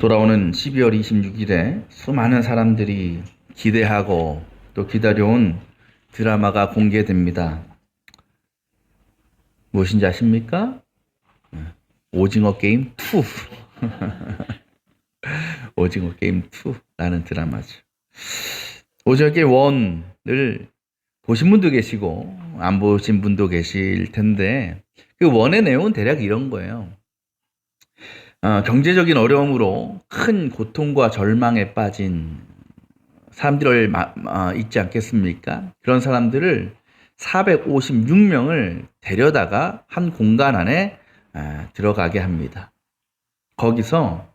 돌아오는 12월 26일에 수많은 사람들이 기대하고 또 기다려온 드라마가 공개됩니다. 무엇인지 아십니까? 오징어 게임 2. 오징어 게임 2라는 드라마죠. 오징어 게임 1을 보신 분도 계시고 안 보신 분도 계실 텐데 그 1의 내용은 대략 이런 거예요. 경제적인 어려움으로 큰 고통과 절망에 빠진 사람들을 있지 않겠습니까? 그런 사람들을 456명을 데려다가 한 공간 안에 들어가게 합니다. 거기서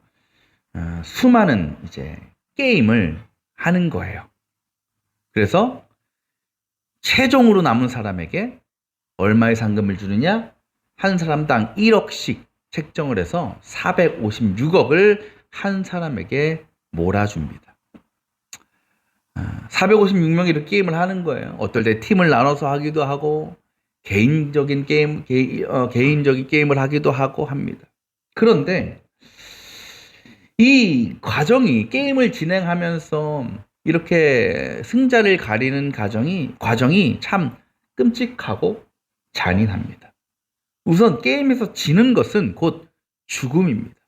수많은 이제 게임을 하는 거예요. 그래서 최종으로 남은 사람에게 얼마의 상금을 주느냐? 한 사람당 1억씩 책정을 해서 456억을 한 사람에게 몰아줍니다. 456명이 이렇게 게임을 하는 거예요. 어떨 때 팀을 나눠서 하기도 하고 개인적인 게임을 하기도 하고 합니다. 그런데 이 게임을 진행하면서 이렇게 승자를 가리는 과정이 참 끔찍하고 잔인합니다. 우선 게임에서 지는 것은 곧 죽음입니다.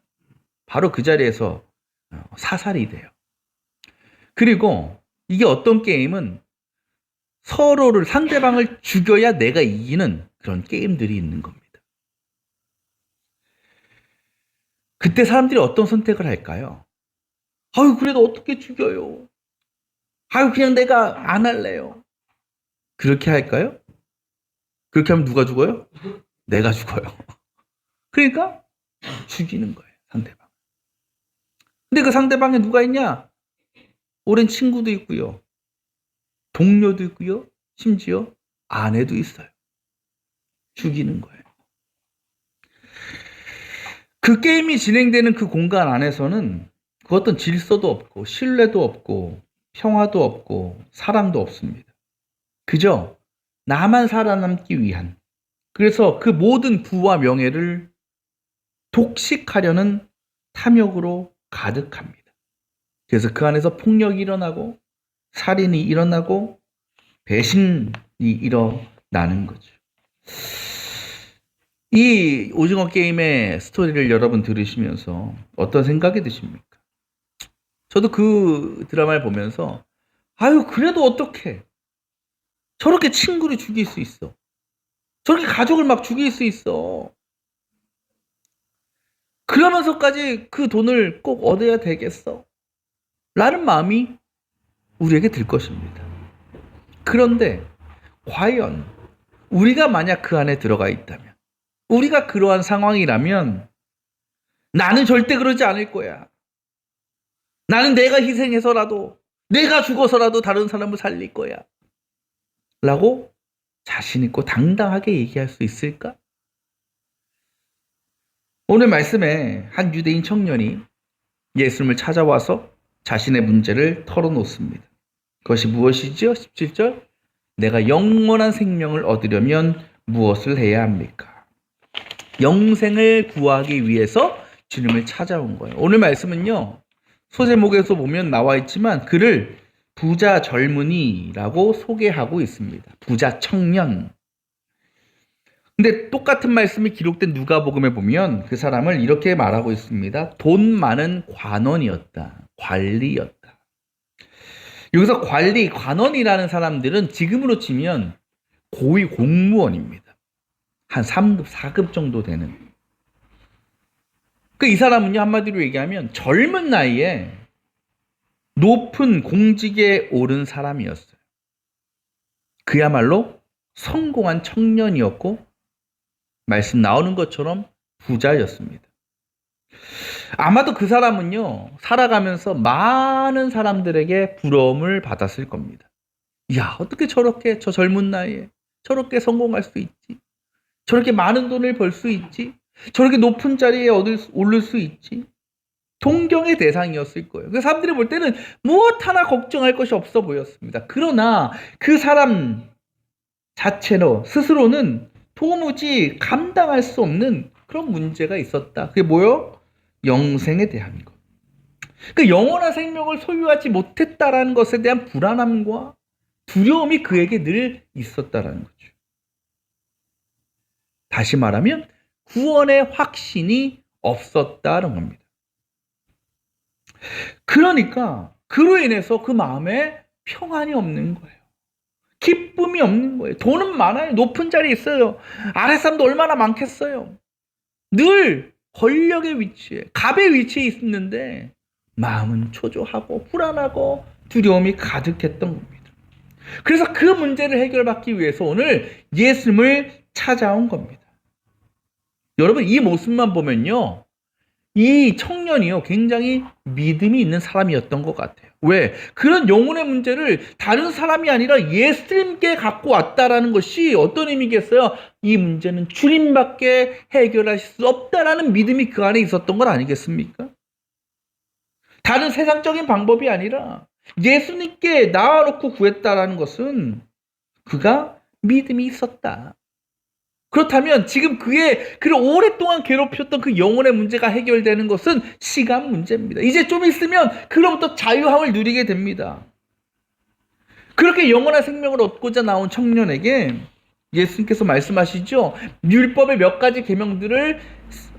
바로 그 자리에서 사살이 돼요. 그리고 이게 어떤 게임은 상대방을 죽여야 내가 이기는 그런 게임들이 있는 겁니다. 그때 사람들이 어떤 선택을 할까요? 아유, 그래도 어떻게 죽여요? 아유, 그냥 내가 안 할래요. 그렇게 할까요? 그렇게 하면 누가 죽어요? 내가 죽어요. 그러니까 죽이는 거예요, 상대방. 근데 그 상대방에 누가 있냐? 오랜 친구도 있고요. 동료도 있고요. 심지어 아내도 있어요. 죽이는 거예요. 그 게임이 진행되는 그 공간 안에서는 그 어떤 질서도 없고 신뢰도 없고 평화도 없고 사랑도 없습니다. 그저 나만 살아남기 위한, 그래서 그 모든 부와 명예를 독식하려는 탐욕으로 가득합니다. 그래서 그 안에서 폭력이 일어나고 살인이 일어나고 배신이 일어나는 거죠. 이 오징어 게임의 스토리를 여러분 들으시면서 어떤 생각이 드십니까? 저도 그 드라마를 보면서 아유, 그래도 어떡해. 저렇게 친구를 죽일 수 있어. 저렇게 가족을 막 죽일 수 있어. 그러면서까지 그 돈을 꼭 얻어야 되겠어. 라는 마음이 우리에게 들 것입니다. 그런데 과연 우리가 만약 그 안에 들어가 있다면, 우리가 그러한 상황이라면 나는 절대 그러지 않을 거야. 나는 내가 희생해서라도, 내가 죽어서라도 다른 사람을 살릴 거야. 라고 자신 있고 당당하게 얘기할 수 있을까? 오늘 말씀에 한 유대인 청년이 예수님을 찾아와서 자신의 문제를 털어놓습니다. 그것이 무엇이죠? 17절. 내가 영원한 생명을 얻으려면 무엇을 해야 합니까? 영생을 구하기 위해서 주님을 찾아온 거예요. 오늘 말씀은요, 소제목에서 보면 나와 있지만 그를 부자 젊은이라고 소개하고 있습니다. 부자 청년. 근데 똑같은 말씀이 기록된 누가복음에 보면 그 사람을 이렇게 말하고 있습니다. 돈 많은 관원이었다. 관리였다. 여기서 관원이라는 사람들은 지금으로 치면 고위 공무원입니다. 한 3급, 4급 정도 되는. 이 사람은요, 한마디로 얘기하면 젊은 나이에 높은 공직에 오른 사람이었어요. 그야말로 성공한 청년이었고 말씀 나오는 것처럼 부자였습니다. 아마도 그 사람은요, 살아가면서 많은 사람들에게 부러움을 받았을 겁니다. 야, 어떻게 저렇게 저 젊은 나이에 저렇게 성공할 수 있지? 저렇게 많은 돈을 벌 수 있지? 저렇게 높은 자리에 오를 수 있지? 동경의 대상이었을 거예요. 그 사람들이 볼 때는 무엇 하나 걱정할 것이 없어 보였습니다. 그러나 그 사람 스스로는 도무지 감당할 수 없는 그런 문제가 있었다. 그게 뭐요? 영생에 대한 것. 그 영원한 생명을 소유하지 못했다라는 것에 대한 불안함과 두려움이 그에게 늘 있었다라는 거죠. 다시 말하면 구원의 확신이 없었다는 겁니다. 그러니까 그로 인해서 그 마음에 평안이 없는 거예요. 기쁨이 없는 거예요. 돈은 많아요. 높은 자리에 있어요. 아랫사람도 얼마나 많겠어요. 늘 권력의 위치에, 갑의 위치에 있는데 마음은 초조하고 불안하고 두려움이 가득했던 겁니다. 그래서 그 문제를 해결받기 위해서 오늘 예수님을 찾아온 겁니다. 여러분, 이 모습만 보면요, 이 청년이요, 굉장히 믿음이 있는 사람이었던 것 같아요. 왜? 그런 영혼의 문제를 다른 사람이 아니라 예수님께 갖고 왔다라는 것이 어떤 의미겠어요? 이 문제는 주님밖에 해결하실 수 없다라는 믿음이 그 안에 있었던 건 아니겠습니까? 다른 세상적인 방법이 아니라 예수님께 나와놓고 구했다라는 것은 그가 믿음이 있었다. 그렇다면 지금 그의 그를 오랫동안 괴롭혔던 그 영혼의 문제가 해결되는 것은 시간 문제입니다. 이제 좀 있으면 그로부터 자유함을 누리게 됩니다. 그렇게 영원한 생명을 얻고자 나온 청년에게 예수님께서 말씀하시죠. 율법의 몇 가지 계명들을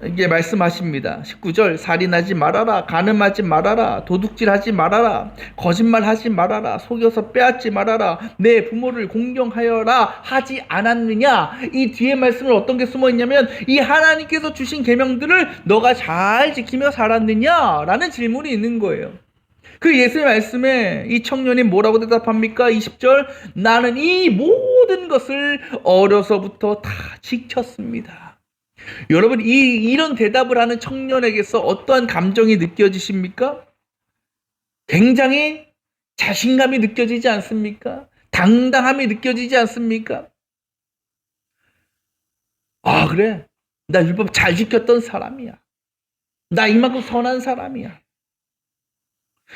이게 말씀하십니다. 19절, 살인하지 말아라, 간음하지 말아라, 도둑질하지 말아라, 거짓말하지 말아라, 속여서 빼앗지 말아라, 내 부모를 공경하여라 하지 않았느냐? 이 뒤에 말씀은 어떤 게 숨어 있냐면 이 하나님께서 주신 계명들을 너가 잘 지키며 살았느냐? 라는 질문이 있는 거예요. 그 예수의 말씀에 이 청년이 뭐라고 대답합니까? 20절, 나는 이 모든 것을 어려서부터 다 지켰습니다. 여러분, 이런 대답을 하는 청년에게서 어떠한 감정이 느껴지십니까? 굉장히 자신감이 느껴지지 않습니까? 당당함이 느껴지지 않습니까? 아, 그래. 나 율법 잘 지켰던 사람이야. 나 이만큼 선한 사람이야.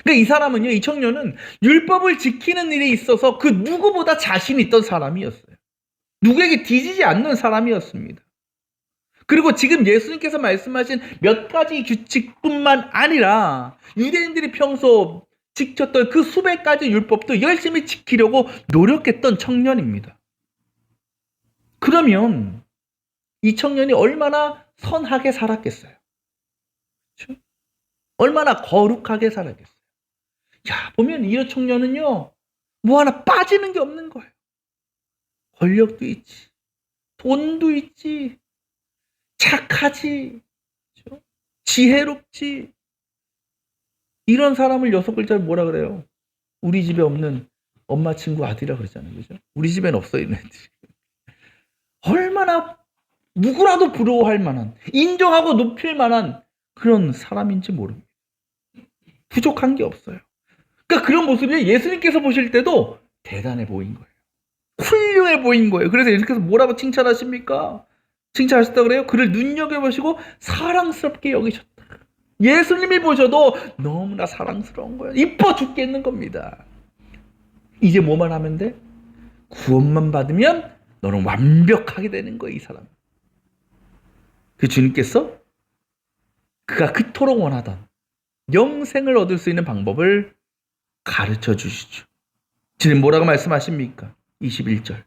그러니까 이 사람은요, 이 청년은 율법을 지키는 일에 있어서 그 누구보다 자신 있던 사람이었어요. 누구에게 뒤지지 않는 사람이었습니다. 그리고 지금 예수님께서 말씀하신 몇 가지 규칙뿐만 아니라 유대인들이 평소 지켰던 그 수백 가지 율법도 열심히 지키려고 노력했던 청년입니다. 그러면 이 청년이 얼마나 선하게 살았겠어요? 그렇죠? 얼마나 거룩하게 살았겠어요? 야, 보면 이 청년은요, 뭐 하나 빠지는 게 없는 거예요. 권력도 있지, 돈도 있지, 착하지, 그렇죠? 지혜롭지. 이런 사람을 6글자를 뭐라 그래요? 우리 집에 없는 엄마 친구 아들이라 그러잖아요. 그죠? 우리 집엔 없어 있는 애들이. 얼마나 누구라도 부러워할 만한, 인정하고 높일 만한 그런 사람인지 모릅니다. 부족한 게 없어요. 그러니까 그런 모습이 예수님께서 보실 때도 대단해 보인 거예요. 훌륭해 보인 거예요. 그래서 예수님께서 뭐라고 칭찬하십니까? 칭찬하셨다 그래요? 그를 눈여겨보시고 사랑스럽게 여기셨다. 예수님이 보셔도 너무나 사랑스러운 거예요. 이뻐 죽겠는 겁니다. 이제 뭐만 하면 돼? 구원만 받으면 너는 완벽하게 되는 거예요, 이 사람. 그 주님께서 그가 그토록 원하던 영생을 얻을 수 있는 방법을 가르쳐 주시죠. 주님 뭐라고 말씀하십니까? 21절.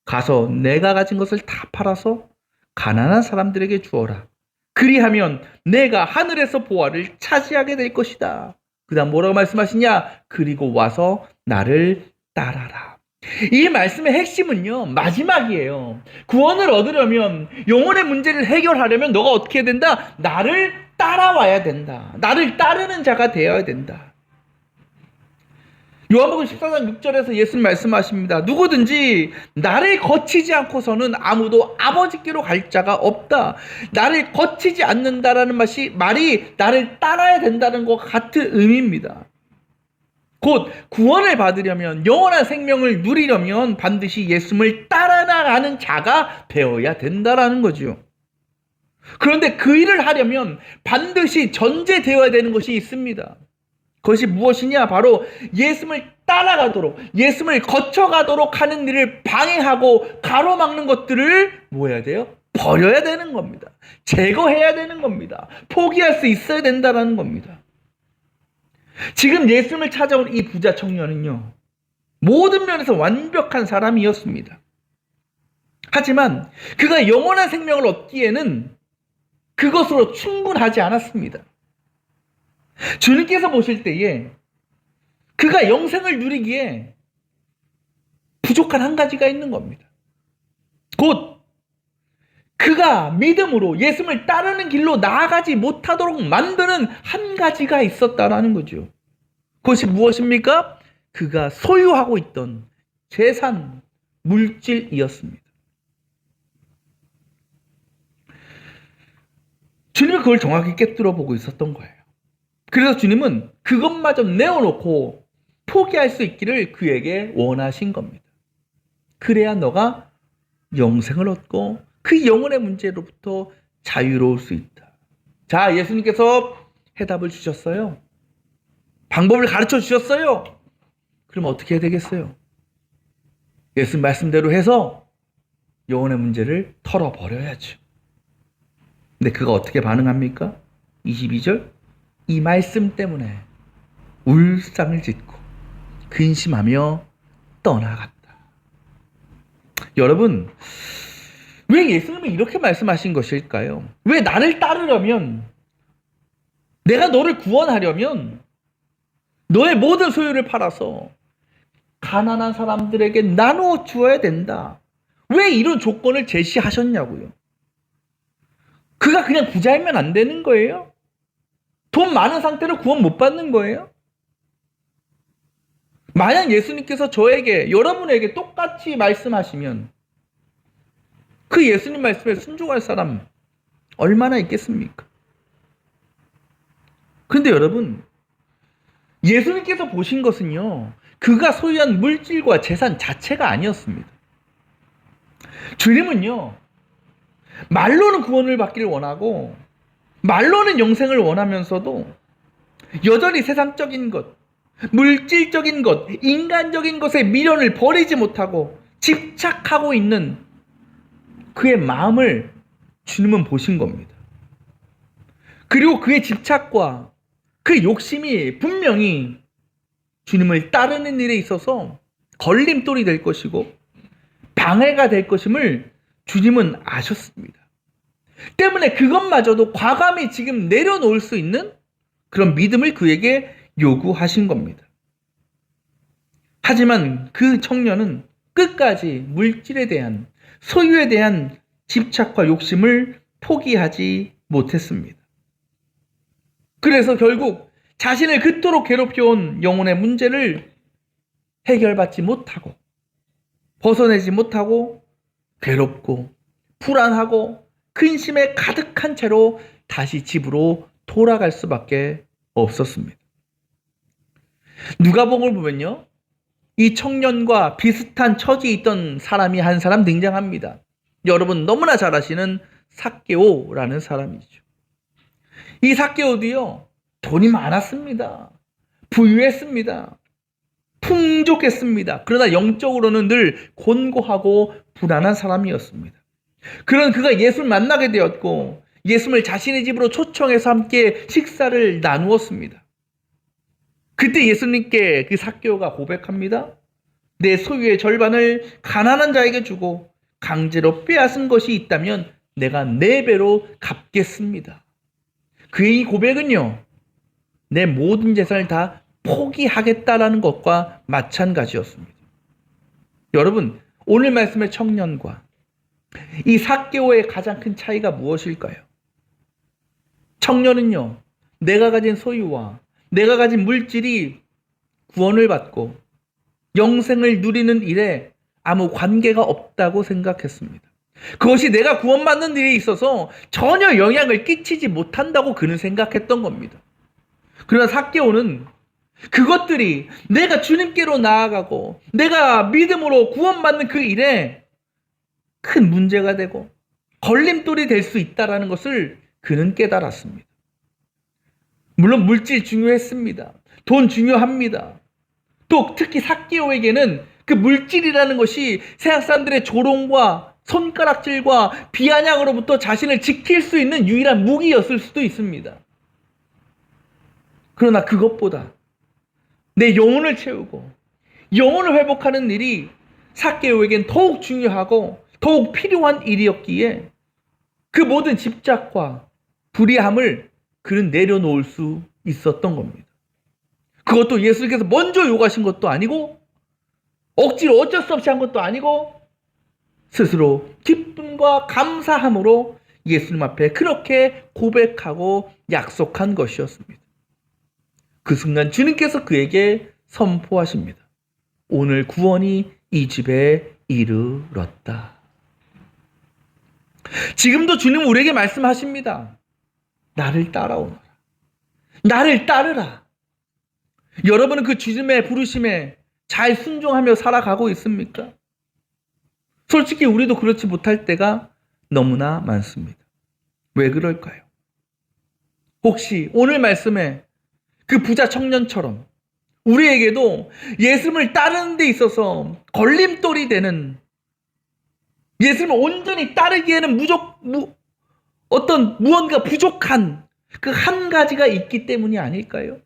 가서 내가 가진 것을 다 팔아서 가난한 사람들에게 주어라. 그리하면 내가 하늘에서 보화를 차지하게 될 것이다. 그 다음 뭐라고 말씀하시냐? 그리고 와서 나를 따라라. 이 말씀의 핵심은요, 마지막이에요. 구원을 얻으려면, 영혼의 문제를 해결하려면 너가 어떻게 해야 된다? 나를 따라와야 된다. 나를 따르는 자가 되어야 된다. 요한복음 14장 6절에서 예수님 말씀하십니다. 누구든지 나를 거치지 않고서는 아무도 아버지께로 갈 자가 없다. 나를 거치지 않는다라는 말이 나를 따라야 된다는 것 같은 의미입니다. 곧 구원을 받으려면, 영원한 생명을 누리려면 반드시 예수님을 따라나가는 자가 되어야 된다라는 거죠. 그런데 그 일을 하려면 반드시 전제되어야 되는 것이 있습니다. 그것이 무엇이냐? 바로 예수님을 따라가도록, 예수님을 거쳐가도록 하는 일을 방해하고 가로막는 것들을 뭐 해야 돼요? 버려야 되는 겁니다. 제거해야 되는 겁니다. 포기할 수 있어야 된다는 겁니다. 지금 예수님을 찾아온 이 부자 청년은요, 모든 면에서 완벽한 사람이었습니다. 하지만 그가 영원한 생명을 얻기에는 그것으로 충분하지 않았습니다. 주님께서 보실 때에 그가 영생을 누리기에 부족한 한 가지가 있는 겁니다. 곧 그가 믿음으로 예수님을 따르는 길로 나아가지 못하도록 만드는 한 가지가 있었다라는 거죠. 그것이 무엇입니까? 그가 소유하고 있던 재산, 물질이었습니다. 주님은 그걸 정확히 꿰뚫어 보고 있었던 거예요. 그래서 주님은 그것마저 내어놓고 포기할 수 있기를 그에게 원하신 겁니다. 그래야 너가 영생을 얻고 그 영혼의 문제로부터 자유로울 수 있다. 자, 예수님께서 해답을 주셨어요. 방법을 가르쳐 주셨어요. 그럼 어떻게 해야 되겠어요? 예수님 말씀대로 해서 영혼의 문제를 털어버려야죠. 근데 그가 어떻게 반응합니까? 22절, 이 말씀 때문에 울상을 짓고 근심하며 떠나갔다. 여러분, 왜 예수님은 이렇게 말씀하신 것일까요? 왜 나를 따르려면, 내가 너를 구원하려면 너의 모든 소유를 팔아서 가난한 사람들에게 나누어 주어야 된다. 왜 이런 조건을 제시하셨냐고요? 그가 그냥 부자이면 안 되는 거예요? 돈 많은 상태로 구원 못 받는 거예요? 만약 예수님께서 저에게, 여러분에게 똑같이 말씀하시면 그 예수님 말씀에 순종할 사람 얼마나 있겠습니까? 그런데 여러분, 예수님께서 보신 것은요, 그가 소유한 물질과 재산 자체가 아니었습니다. 주님은요, 말로는 구원을 받기를 원하고 말로는 영생을 원하면서도 여전히 세상적인 것, 물질적인 것, 인간적인 것에 미련을 버리지 못하고 집착하고 있는 그의 마음을 주님은 보신 겁니다. 그리고 그의 집착과 그 욕심이 분명히 주님을 따르는 일에 있어서 걸림돌이 될 것이고 방해가 될 것임을 주님은 아셨습니다. 때문에 그것마저도 과감히 지금 내려놓을 수 있는 그런 믿음을 그에게 요구하신 겁니다. 하지만 그 청년은 끝까지 물질에 대한, 소유에 대한 집착과 욕심을 포기하지 못했습니다. 그래서 결국 자신을 그토록 괴롭혀온 영혼의 문제를 해결받지 못하고, 벗어내지 못하고, 괴롭고 불안하고 근심에 가득한 채로 다시 집으로 돌아갈 수밖에 없었습니다. 누가복음을 보면요, 이 청년과 비슷한 처지에 있던 사람이 한 사람 등장합니다. 여러분 너무나 잘 아시는 삭개오라는 사람이죠. 이 삭개오도요, 돈이 많았습니다. 부유했습니다. 풍족했습니다. 그러나 영적으로는 늘 곤고하고 불안한 사람이었습니다. 그런 그가 예수를 만나게 되었고 예수를 자신의 집으로 초청해서 함께 식사를 나누었습니다. 그때 예수님께 그 삭개오가 고백합니다. 내 소유의 절반을 가난한 자에게 주고 강제로 빼앗은 것이 있다면 내가 4배로 갚겠습니다. 그의 이 고백은요, 내 모든 재산을 다 포기하겠다라는 것과 마찬가지였습니다. 여러분, 오늘 말씀의 청년과 이 삭개오의 가장 큰 차이가 무엇일까요? 청년은요, 내가 가진 소유와 내가 가진 물질이 구원을 받고 영생을 누리는 일에 아무 관계가 없다고 생각했습니다. 그것이 내가 구원받는 일에 있어서 전혀 영향을 끼치지 못한다고 그는 생각했던 겁니다. 그러나 삭개오는 그것들이 내가 주님께로 나아가고 내가 믿음으로 구원받는 그 일에 큰 문제가 되고 걸림돌이 될 수 있다는 것을 그는 깨달았습니다. 물론 물질 중요했습니다. 돈 중요합니다. 또 특히 삭개오에게는 그 물질이라는 것이 세상 사람들의 조롱과 손가락질과 비아냥으로부터 자신을 지킬 수 있는 유일한 무기였을 수도 있습니다. 그러나 그것보다 내 영혼을 채우고 영혼을 회복하는 일이 삭개오에겐 더욱 중요하고 더욱 필요한 일이었기에 그 모든 집착과 불의함을 그는 내려놓을 수 있었던 겁니다. 그것도 예수님께서 먼저 요구하신 것도 아니고 억지로 어쩔 수 없이 한 것도 아니고 스스로 기쁨과 감사함으로 예수님 앞에 그렇게 고백하고 약속한 것이었습니다. 그 순간 주님께서 그에게 선포하십니다. 오늘 구원이 이 집에 이르렀다. 지금도 주님은 우리에게 말씀하십니다. 나를 따라오너라. 나를 따르라. 여러분은 그 주님의 부르심에 잘 순종하며 살아가고 있습니까? 솔직히 우리도 그렇지 못할 때가 너무나 많습니다. 왜 그럴까요? 혹시 오늘 말씀에 그 부자 청년처럼 우리에게도 예수님을 따르는 데 있어서 걸림돌이 되는, 예수님을 온전히 따르기에는 어떤 무언가 부족한 그 한 가지가 있기 때문이 아닐까요?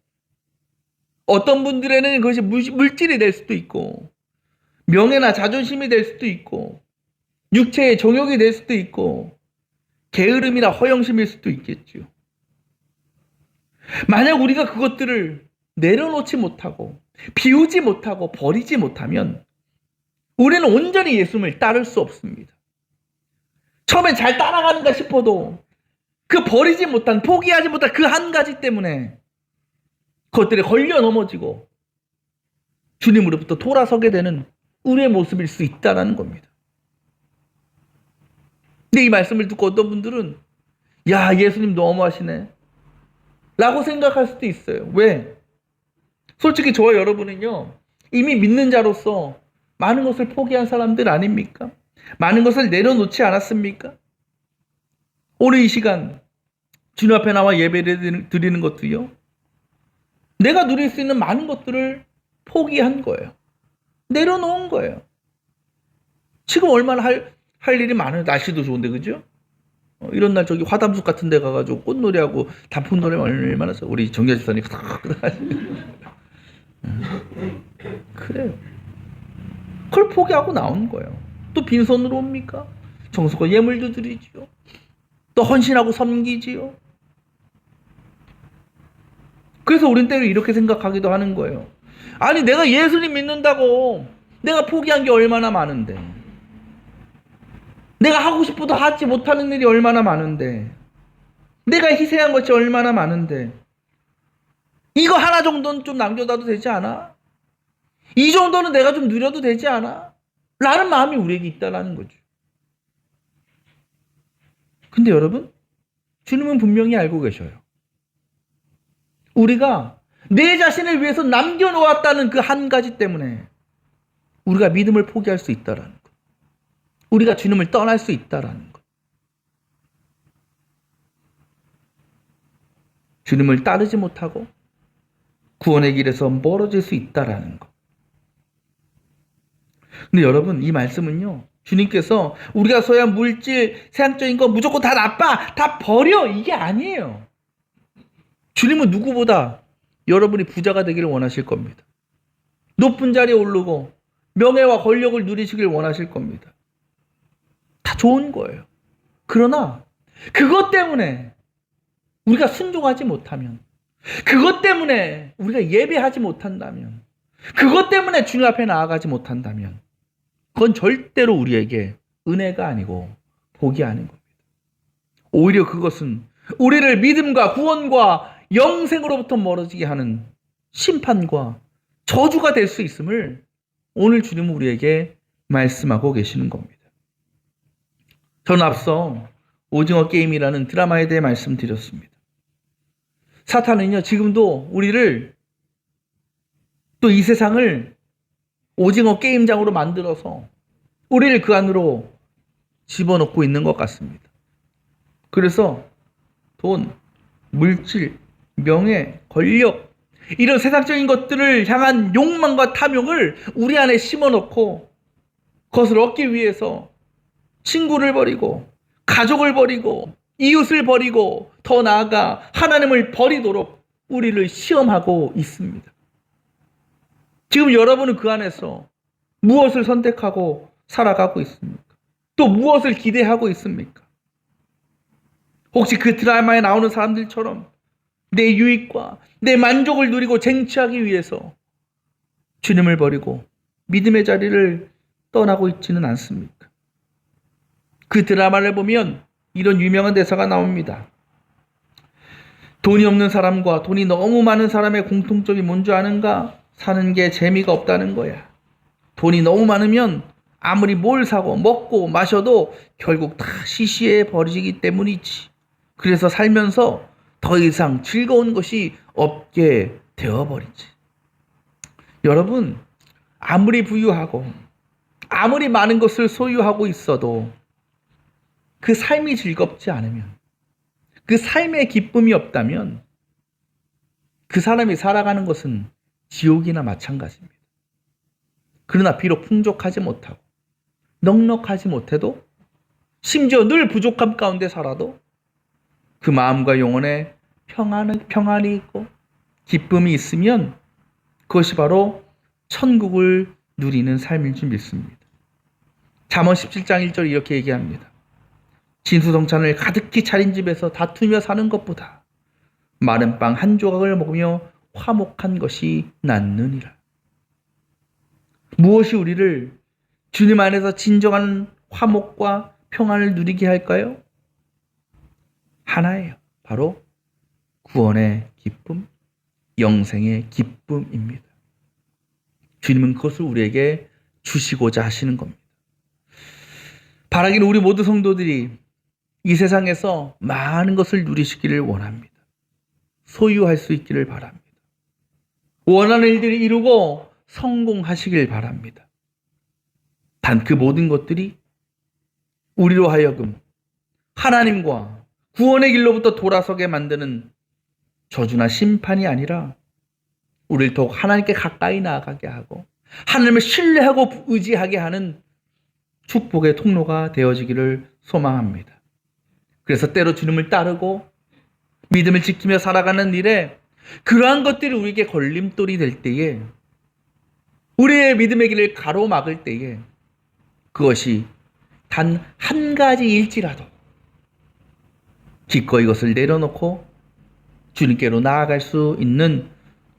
어떤 분들에는 그것이 물질이 될 수도 있고 명예나 자존심이 될 수도 있고 육체의 정욕이 될 수도 있고 게으름이나 허영심일 수도 있겠죠. 만약 우리가 그것들을 내려놓지 못하고 비우지 못하고 버리지 못하면 우리는 온전히 예수님을 따를 수 없습니다. 처음엔 잘 따라가는가 싶어도 그 버리지 못한, 포기하지 못한 그 한 가지 때문에 그것들에 걸려 넘어지고 주님으로부터 돌아서게 되는 우리의 모습일 수 있다는 겁니다. 근데 이 말씀을 듣고 어떤 분들은 야, 예수님 너무하시네 라고 생각할 수도 있어요. 왜? 솔직히 저와 여러분은요, 이미 믿는 자로서 많은 것을 포기한 사람들 아닙니까? 많은 것을 내려놓지 않았습니까? 오늘 이 시간 주님 앞에 나와 예배를 드리는 것도요, 내가 누릴 수 있는 많은 것들을 포기한 거예요. 내려놓은 거예요. 지금 얼마나 할 일이 많아요. 날씨도 좋은데, 그죠? 이런 날 저기 화담숲 같은 데 가가지고 꽃놀이하고 단풍놀이 얼마나 써요. 우리 정여지사님 그래요. 그걸 포기하고 나온 거예요. 또 빈손으로 옵니까? 정성과 예물도 드리지요. 또 헌신하고 섬기지요. 그래서 우린 때로 이렇게 생각하기도 하는 거예요. 아니, 내가 예수님 믿는다고 내가 포기한 게 얼마나 많은데, 내가 하고 싶어도 하지 못하는 일이 얼마나 많은데, 내가 희생한 것이 얼마나 많은데, 이거 하나 정도는 좀 남겨놔도 되지 않아? 이 정도는 내가 좀 누려도 되지 않아? 라는 마음이 우리에게 있다는 거죠. 근데 여러분, 주님은 분명히 알고 계셔요. 우리가 내 자신을 위해서 남겨놓았다는 그 한 가지 때문에 우리가 믿음을 포기할 수 있다는 것, 우리가 주님을 떠날 수 있다는 것, 주님을 따르지 못하고 구원의 길에서 멀어질 수 있다는 것. 근데 여러분, 이 말씀은요, 주님께서 우리가 소유한 물질, 세상적인 거 무조건 다 나빠, 다 버려, 이게 아니에요. 주님은 누구보다 여러분이 부자가 되기를 원하실 겁니다. 높은 자리에 오르고 명예와 권력을 누리시길 원하실 겁니다. 다 좋은 거예요. 그러나 그것 때문에 우리가 순종하지 못하면, 그것 때문에 우리가 예배하지 못한다면, 그것 때문에 주님 앞에 나아가지 못한다면 그건 절대로 우리에게 은혜가 아니고 복이 아닌 겁니다. 오히려 그것은 우리를 믿음과 구원과 영생으로부터 멀어지게 하는 심판과 저주가 될 수 있음을 오늘 주님은 우리에게 말씀하고 계시는 겁니다. 저는 앞서 오징어 게임이라는 드라마에 대해 말씀드렸습니다. 사탄은요, 지금도 우리를, 또 이 세상을 오징어 게임장으로 만들어서 우리를 그 안으로 집어넣고 있는 것 같습니다. 그래서 돈, 물질, 명예, 권력, 이런 세상적인 것들을 향한 욕망과 탐욕을 우리 안에 심어넣고 그것을 얻기 위해서 친구를 버리고 가족을 버리고 이웃을 버리고 더 나아가 하나님을 버리도록 우리를 시험하고 있습니다. 지금 여러분은 그 안에서 무엇을 선택하고 살아가고 있습니까? 또 무엇을 기대하고 있습니까? 혹시 그 드라마에 나오는 사람들처럼 내 유익과 내 만족을 누리고 쟁취하기 위해서 주님을 버리고 믿음의 자리를 떠나고 있지는 않습니까? 그 드라마를 보면 이런 유명한 대사가 나옵니다. 돈이 없는 사람과 돈이 너무 많은 사람의 공통점이 뭔지 아는가? 사는 게 재미가 없다는 거야. 돈이 너무 많으면 아무리 뭘 사고 먹고 마셔도 결국 다 시시해 버리기 때문이지. 그래서 살면서 더 이상 즐거운 것이 없게 되어버리지. 여러분, 아무리 부유하고 아무리 많은 것을 소유하고 있어도 그 삶이 즐겁지 않으면, 그 삶의 기쁨이 없다면 그 사람이 살아가는 것은 지옥이나 마찬가지입니다. 그러나 비록 풍족하지 못하고 넉넉하지 못해도, 심지어 늘 부족함 가운데 살아도 그 마음과 영혼에 평안이 있고 기쁨이 있으면 그것이 바로 천국을 누리는 삶인 줄 믿습니다. 잠언 17장 1절 이렇게 얘기합니다. 진수성찬을 가득히 차린 집에서 다투며 사는 것보다 마른 빵 한 조각을 먹으며 화목한 것이 낫느니라. 무엇이 우리를 주님 안에서 진정한 화목과 평안을 누리게 할까요? 하나예요. 바로 구원의 기쁨, 영생의 기쁨입니다. 주님은 그것을 우리에게 주시고자 하시는 겁니다. 바라기는 우리 모두 성도들이 이 세상에서 많은 것을 누리시기를 원합니다. 소유할 수 있기를 바랍니다. 원하는 일들을 이루고 성공하시길 바랍니다. 단 그 모든 것들이 우리로 하여금 하나님과 구원의 길로부터 돌아서게 만드는 저주나 심판이 아니라 우리를 더욱 하나님께 가까이 나아가게 하고 하나님을 신뢰하고 의지하게 하는 축복의 통로가 되어지기를 소망합니다. 그래서 때로 주님을 따르고 믿음을 지키며 살아가는 일에 그러한 것들이 우리에게 걸림돌이 될 때에, 우리의 믿음의 길을 가로막을 때에 그것이 단 한 가지일지라도 기꺼이 이것을 내려놓고 주님께로 나아갈 수 있는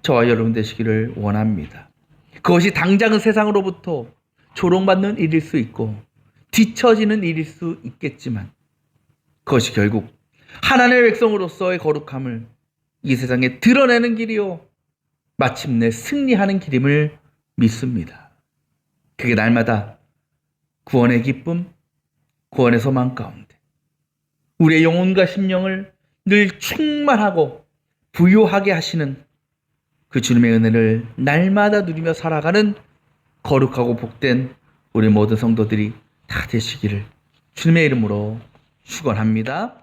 저와 여러분 되시기를 원합니다. 그것이 당장은 세상으로부터 조롱받는 일일 수 있고 뒤처지는 일일 수 있겠지만 그것이 결국 하나님의 백성으로서의 거룩함을 이 세상에 드러내는 길이요 마침내 승리하는 길임을 믿습니다. 그게 날마다 구원의 기쁨, 구원의 소망 가운데 우리의 영혼과 심령을 늘 충만하고 부요하게 하시는 그 주님의 은혜를 날마다 누리며 살아가는 거룩하고 복된 우리 모든 성도들이 다 되시기를 주님의 이름으로 축원합니다.